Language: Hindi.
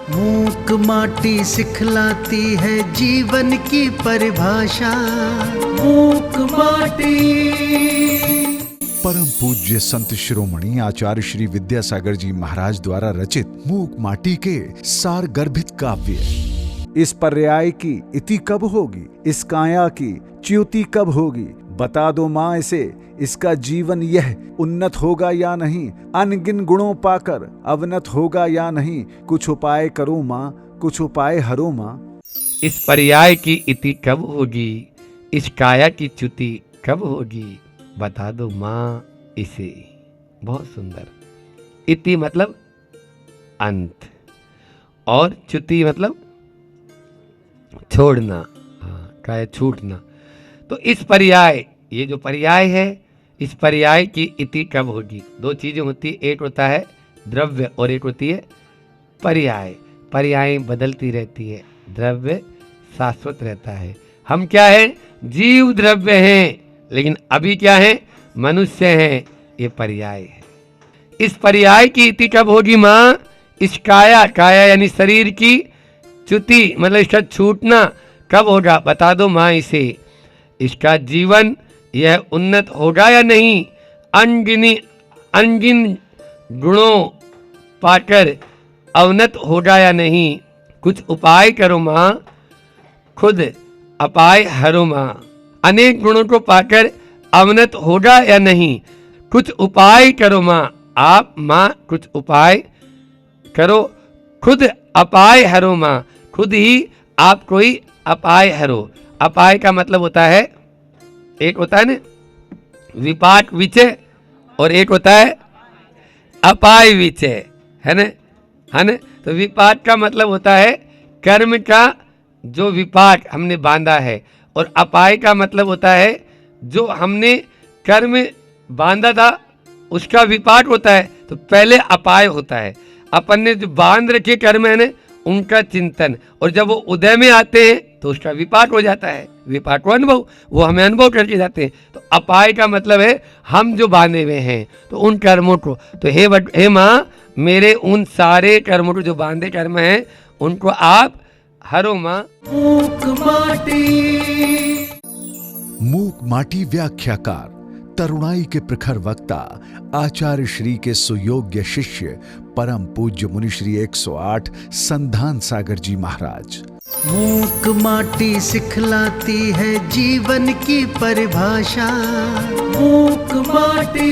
मूक माटी सिखलाती है जीवन की परिभाषा। मूक माटी। परम पूज्य संत शिरोमणि आचार्य श्री विद्यासागर जी महाराज द्वारा रचित मूक माटी के सार गर्भित काव्य। इस पर्याय की इति कब होगी, इस काया की च्युति कब होगी, बता दो माँ इसे, इसका जीवन यह उन्नत होगा या नहीं, अनगिन गुणों पाकर अवनत होगा या नहीं, कुछ उपाय करो माँ, कुछ उपाय हरो माँ। इस पर्याय की इति कब होगी, इस काया की च्युति कब होगी, बता दो माँ इसे। बहुत सुंदर। इति मतलब अंत और च्युति मतलब छोड़ना, काया छूटना। तो इस पर्याय, ये जो पर्याय है, इस पर्याय की इति कब होगी। दो चीजें होती है, एक होता है द्रव्य और एक होती है पर्याय। पर्याय बदलती रहती है, द्रव्य शाश्वत रहता है। हम क्या है, जीव द्रव्य हैं, लेकिन अभी क्या है, मनुष्य हैं। ये पर्याय है। इस पर्याय की इति कब होगी माँ, इस काया, काया यानी शरीर की च्युति मतलब इसका छूटना कब होगा, बता दो माँ इसे। इसका जीवन यह उन्नत होगा या नहीं, अनगिन गुणों पाकर अवनत होगा या नहीं, कुछ उपाय करो माँ, खुद अपाय हरो माँ। अनेक गुणों को पाकर अवनत होगा या नहीं, कुछ उपाय करो माँ। आप माँ कुछ उपाय करो, खुद अपाय हरो माँ, खुद ही आप कोई अपाय हरो। अपाय का मतलब होता है, एक होता है ना विपाक विचय और एक होता है अपाय विचय, है ना। तो विपाक का मतलब होता है कर्म का जो विपाक हमने बांधा है, और अपाय का मतलब होता है जो हमने कर्म बांधा था उसका विपाक होता है। तो पहले अपाय होता है, अपन ने जो बांध रखे कर्म है ना उनका चिंतन, और जब वो उदय में आते हैं तो उसका विपाक हो जाता है। विपाक को अनुभव, वो हमें अनुभव करके जाते हैं। तो अपाय का मतलब है हम जो बांधे हुए हैं तो उन कर्मों को, तो हे माँ मेरे उन सारे कर्मों को जो बांधे कर्म हैं उनको आप हरो माँ। मूक माटी। मूक माटी व्याख्याकार, तरुणाई के प्रखर वक्ता, आचार्य श्री के सुयोग्य शिष्य परम पूज्य मुनि श्री 108 संधान सागर जी महाराज। मूक माटी सिखलाती है जीवन की परिभाषा। मूक माटी।